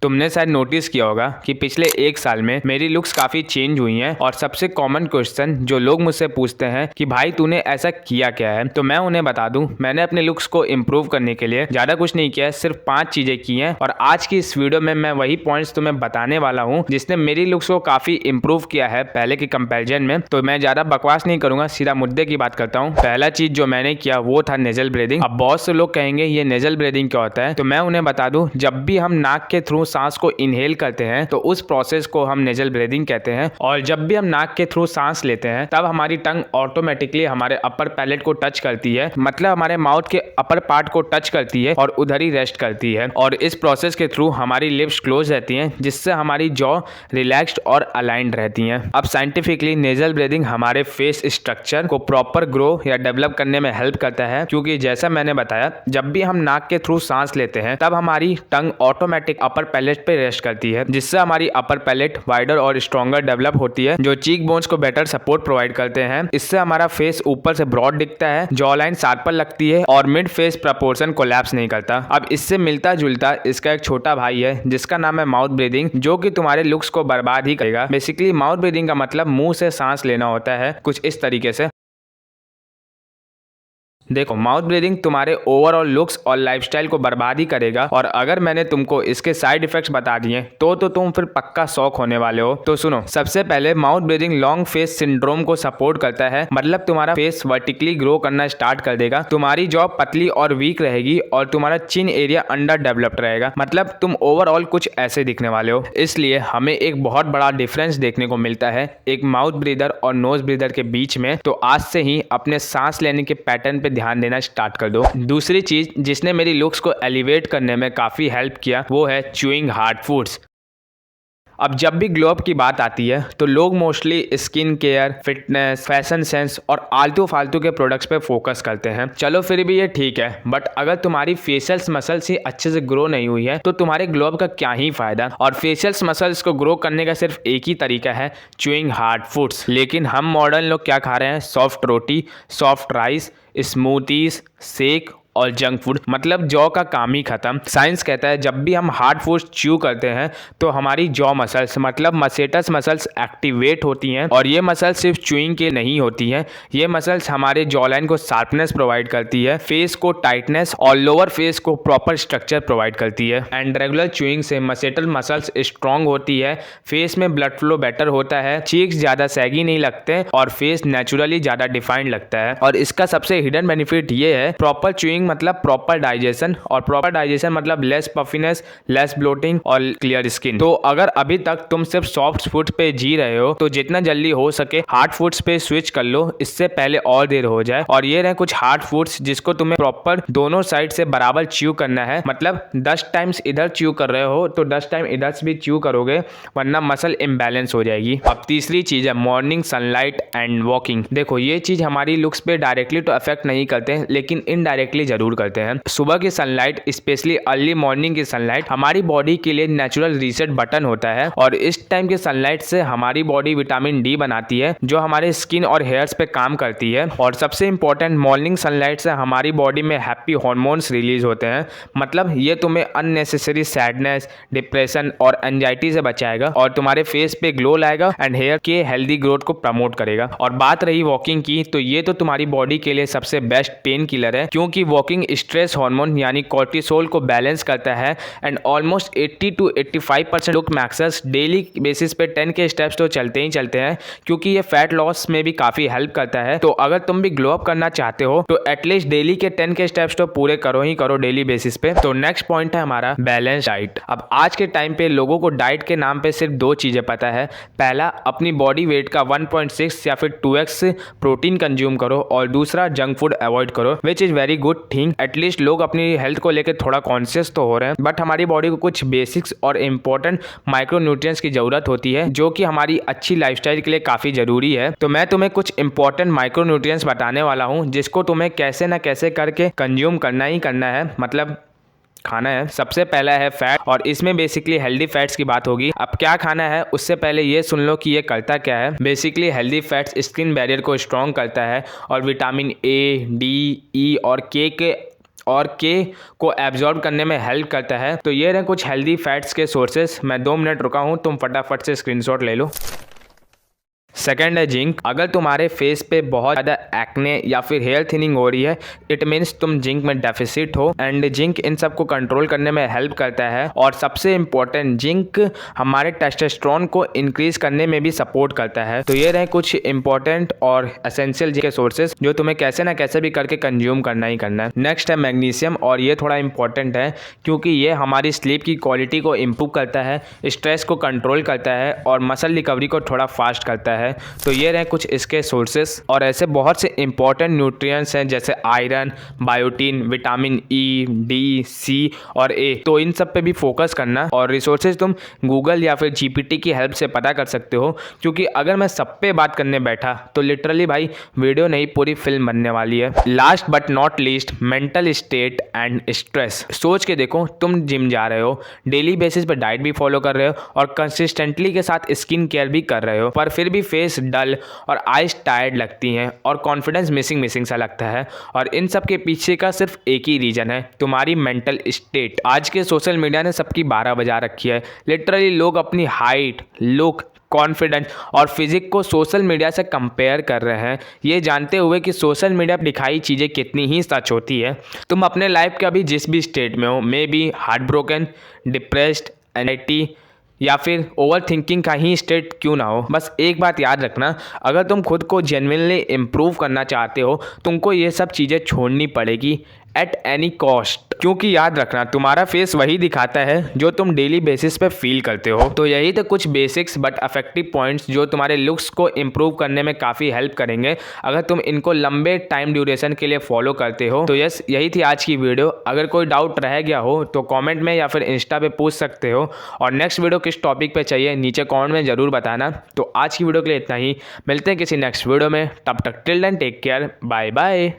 तुमने शायद नोटिस किया होगा कि पिछले एक साल में मेरी लुक्स काफी चेंज हुई हैं और सबसे कॉमन क्वेश्चन जो लोग मुझसे पूछते हैं कि भाई तूने ऐसा किया क्या है, तो मैं उन्हें बता दूं मैंने अपने लुक्स को इम्प्रूव करने के लिए ज्यादा कुछ नहीं किया है, सिर्फ 5 चीजें की हैं। और आज की इस वीडियो में मैं वही पॉइंट्स तुम्हें बताने वाला हूं जिसने मेरी लुक्स को काफी इम्प्रूव किया है पहले के कंपैरिजन में। तो मैं ज्यादा बकवास नहीं करूंगा, सीधा मुद्दे की बात करता हूँ। पहला चीज जो मैंने किया वो था नेजल ब्रीदिंग। अब बहुत से लोग कहेंगे ये नेजल ब्रीदिंग क्या होता है, तो मैं उन्हें बता दूं जब भी हम नाक के थ्रू सांस को इनहेल करते हैं तो उस प्रोसेस को हम नेजल ब्रीदिंग कहते हैं, और जब भी हम नाक के थ्रू सांस लेते हैं तब हमारी टंग ऑटोमेटिकली हमारे अपर पैलेट को टच करती है, मतलब हमारे माउथ के अपर पार्ट को टच करती है और उधर ही रेस्ट करती है। और इस प्रोसेस के थ्रू हमारी लिप्स क्लोज रहती हैं जिससे हमारी जॉ रिलैक्स्ड और अलाइंड रहती हैं। अब साइंटिफिकली नेजल ब्रीदिंग हमारे फेस स्ट्रक्चर को प्रॉपर ग्रो या डेवलप करने में हेल्प करता है, क्योंकि जैसा मैंने बताया जब भी हम नाक के थ्रू सांस लेते हैं तब हमारी टंग ऑटोमेटिक अपर पैलेट पे रेस्ट करती है, जिससे हमारी अपर पैलेट वाइडर और स्ट्रॉन्गर डेवलप होती है, जो चीक बोन्स को बेटर सपोर्ट प्रोवाइड करते हैं। इससे हमारा फेस ऊपर से ब्रॉड दिखता है, जॉ लाइन शार्पर लगती है और मिड फेस प्रपोर्शन कोलैप्स नहीं करता। अब इससे मिलता जुलता इसका एक छोटा भाई है जिसका नाम है माउथ ब्रीदिंग, जो कि तुम्हारे लुक्स को बर्बाद ही करेगा। बेसिकली माउथ ब्रीदिंग का मतलब मुंह से सांस लेना होता है, कुछ इस तरीके से। देखो, माउथ ब्रीदिंग तुम्हारे ओवरऑल लुक्स और लाइफस्टाइल को बर्बाद ही करेगा, और अगर मैंने तुमको इसके साइड इफेक्ट्स बता दिए तो तुम फिर पक्का शॉक होने वाले हो। तो सुनो, सबसे पहले mouth breathing long face syndrome को सपोर्ट करता है, मतलब तुम्हारा फेस वर्टिकली ग्रो करना स्टार्ट कर देगा, तुम्हारी जॉ पतली और वीक रहेगी और तुम्हारा चिन एरिया अंडर डेवलप्ड रहेगा, मतलब तुम ओवरऑल कुछ ऐसे दिखने वाले हो। इसलिए हमें एक बहुत बड़ा डिफरेंस देखने को मिलता है एक माउथ ब्रीदर और नोज ब्रीदर के बीच में। तो आज से ही अपने सांस लेने के पैटर्न पे ध्यान देना स्टार्ट कर दो। दूसरी चीज जिसने मेरी लुक्स को एलिवेट करने में काफी हेल्प किया वो है च्यूइंग हार्ड फूड्स। अब जब भी ग्लो अप की बात आती है तो लोग mostly skin care, fitness, fashion sense और आलतू फालतू के प्रोडक्ट्स पे फोकस करते हैं। चलो फिर भी ये ठीक है, बट अगर तुम्हारी फेशियल मसल्स ही अच्छे से ग्रो नहीं हुई है तो तुम्हारे ग्लो अप का क्या ही फायदा। और फेशियल मसल्स को ग्रो करने का सिर्फ एक ही तरीका है, च्यूइंग हार्ड फूड्स। लेकिन हम मॉडर्न लोग क्या खा रहे हैं? सॉफ्ट रोटी, सॉफ्ट राइस, स्मूथीज, शेक और जंक फूड, मतलब जॉ का काम ही खत्म। साइंस कहता है जब भी हम हार्ड फूड च्यू करते हैं तो हमारी जॉ मसल्स मतलब मसेटस मसल्स एक्टिवेट होती हैं, और ये मसल्स सिर्फ च्यूइंग के नहीं होती हैं, ये मसल्स हमारे जॉ लाइन को शार्पनेस प्रोवाइड करती है, फेस को टाइटनेस और लोअर फेस को प्रॉपर स्ट्रक्चर प्रोवाइड करती है। एंड रेगुलर च्यूइंग से मसेटल मसल्स स्ट्रॉन्ग होती है, फेस में ब्लड फ्लो बेटर होता है, चीक्स ज्यादा सैगी नहीं लगते और फेस नेचुरली ज्यादा डिफाइंड लगता है। और इसका सबसे हिडन बेनिफिट ये है, प्रॉपर च्यूइंग मतलब प्रॉपर डाइजेशन, और प्रॉपर डाइजेशन मतलब लेस पफिनेस, लेस ब्लोटिंग और क्लियर स्किन। तो अगर अभी तक तुम सिर्फ सॉफ्ट फूड पे जी रहे हो तो जितना जल्दी हो सके हार्ड फूड्स पे स्विच कर लो, इससे पहले और देर हो जाए। और ये रहे कुछ हार्ड फूड्स जिसको तुम्हें प्रॉपर दोनों साइड से बराबर च्यू करना है, मतलब 10 टाइम्स इधर च्यू कर रहे हो तो 10 टाइम इधर से भी च्यू करोगे, वरना मसल इम्बैलेंस हो जाएगी। अब तीसरी चीज है मॉर्निंग सनलाइट एंड वॉकिंग। देखो, ये चीज हमारी लुक्स पे डायरेक्टली तो अफेक्ट नहीं करते लेकिन इनडायरेक्टली जरूर करते हैं। सुबह की सनलाइट, स्पेशली अर्ली मॉर्निंग की सनलाइट, हमारी बॉडी के लिए नेचुरल रीसेट बटन होता है, और इस टाइम की सनलाइट से हमारी बॉडी विटामिन डी बनाती है जो हमारे स्किन और हेयर्स पे काम करती है। और सबसे इंपॉर्टेंट, मॉर्निंग सनलाइट से हमारी बॉडी में हैप्पी हार्मोन्स रिलीज होते हैं, मतलब ये तुम्हें अननेसेसरी सैडनेस, डिप्रेशन और एंजाइटी से बचाएगा और तुम्हारे फेस पे ग्लो लाएगा एंड हेयर के हेल्दी ग्रोथ को प्रमोट करेगा। और बात रही वॉकिंग की, तो ये तो तुम्हारी बॉडी के लिए सबसे बेस्ट पेन किलर है, क्योंकि वॉकिंग स्ट्रेस हार्मोन यानी कोर्टिसोल को बैलेंस करता है and almost 80 to 85% look maxers daily basis पे 10 के स्टेप्स तो चलते ही चलते हैं, क्योंकि ये फैट लॉस में भी काफी हेल्प करता है। तो अगर तुम भी ग्लो अप करना चाहते हो तो एटलीस्ट डेली के 10 के स्टेप्स तो पूरे करो ही करो डेली बेसिस पे। तो नेक्स्ट पॉइंट है हमारा बैलेंस डाइट। अब आज के टाइम पे लोगों को डाइट के नाम पे सिर्फ 2 चीजें पता है, पहला अपनी बॉडी वेट का 1.6 या फिर 2x प्रोटीन कंज्यूम करो, और दूसरा जंक फूड अवॉइड करो, which is very good thing. At least लोग अपनी हेल्थ को लेकर थोड़ा कॉन्शियस तो हो रहे हैं, बट हमारी बॉडी को कुछ बेसिक्स और इंपॉर्टेंट माइक्रोन्यूट्रिएंट्स की जरूरत होती है जो कि हमारी अच्छी लाइफस्टाइल के लिए काफी जरूरी है। तो मैं तुम्हें कुछ इंपॉर्टेंट माइक्रोन्यूट्रिएंट्स बताने वाला हूं जिसको तुम्हें कैसे ना कैसे करके कंज्यूम करना ही करना है, मतलब खाना है। सबसे पहला है फैट, और इसमें बेसिकली हेल्दी फैट्स की बात होगी। अब क्या खाना है उससे पहले ये सुन लो कि ये करता क्या है। Basically healthy fats skin barrier को स्ट्रॉन्ग करता है और विटामिन ए, डी, ई और के और के को एब्जॉर्ब करने में हेल्प करता है। तो ये रहे कुछ हेल्दी फैट्स के सोर्सेस। मैं 2 मिनट रुका हूँ, तुम फटाफट से स्क्रीनशॉट ले लो। सेकेंड है जिंक। अगर तुम्हारे फेस पे बहुत ज़्यादा एक्ने या फिर हेयर थिनिंग हो रही है, इट मीन्स तुम जिंक में डेफिसिट हो। एंड जिंक इन सब को कंट्रोल करने में हेल्प करता है। और सबसे इम्पोर्टेंट, जिंक हमारे टेस्टोस्टेरोन को इंक्रीज करने में भी सपोर्ट करता है। तो ये रहे कुछ इंपॉर्टेंट और एसेंशियल जिंक के सोर्सेज जो तुम्हें कैसे ना कैसे भी करके कंज्यूम करना ही करना है। नेक्स्ट है मैग्नीशियम, और ये थोड़ा इंपॉर्टेंट है क्योंकि ये हमारी स्लीप की क्वालिटी को इम्प्रूव करता है, स्ट्रेस को कंट्रोल करता है और मसल रिकवरी को थोड़ा फास्ट करता है। तो ये रहे कुछ इसके सोर्सेस। और ऐसे बहुत से इंपॉर्टेंट न्यूट्रिएंट्स हैं जैसे iron, biotin, vitamin E, D, C और ए। तो इन सब पे भी फोकस करना। और रिसोर्सेज तुम गूगल या फिर जीपीटी की हेल्प से पता कर सकते हो, क्योंकि अगर मैं सब पे बात करने बैठा तो लिटरली भाई वीडियो नहीं पूरी फिल्म बनने वाली है। Last but not least, mental state and stress. सोच के देखो, तुम जिम जा रहे हो, डेली बेसिस पे डाइट भी फॉलो कर रहे हो और कंसिस्टेंटली के साथ स्किन केयर भी कर रहे हो, पर फिर भी फेस डल और आइज टायर्ड लगती हैं और कॉन्फिडेंस मिसिंग सा लगता है। और इन सब के पीछे का सिर्फ एक ही रीजन है, तुम्हारी मेंटल स्टेट। आज के सोशल मीडिया ने सबकी 12 बजा रखी है। लिटरली लोग अपनी हाइट, लुक, कॉन्फिडेंस और फिजिक को सोशल मीडिया से कंपेयर कर रहे हैं, ये जानते हुए कि सोशल मीडिया पर दिखाई चीज़ें कितनी ही सच होती है। तुम अपने लाइफ के अभी जिस भी स्टेट में हो, may be heart broken, depressed, anxiety या फिर ओवर थिंकिंग का ही स्टेट क्यों ना हो, बस एक बात याद रखना, अगर तुम खुद को जेन्युइनली इम्प्रूव करना चाहते हो, तुमको ये सब चीज़ें छोड़नी पड़ेगी एट एनी कॉस्ट। क्योंकि याद रखना, तुम्हारा फेस वही दिखाता है जो तुम डेली बेसिस पे फील करते हो। तो यही तो कुछ बेसिक्स बट इफेक्टिव पॉइंट्स जो तुम्हारे लुक्स को इम्प्रूव करने में काफ़ी हेल्प करेंगे अगर तुम इनको लंबे टाइम ड्यूरेशन के लिए फॉलो करते हो। तो यस, यही थी आज की वीडियो। अगर कोई डाउट रह गया हो तो कॉमेंट में या फिर इंस्टा पे पूछ सकते हो, और नेक्स्ट वीडियो किस टॉपिक पे चाहिए नीचे कॉमेंट में ज़रूर बताना। तो आज की वीडियो के लिए इतना ही, मिलते हैं किसी नेक्स्ट वीडियो में, तब तक till then take care, bye bye.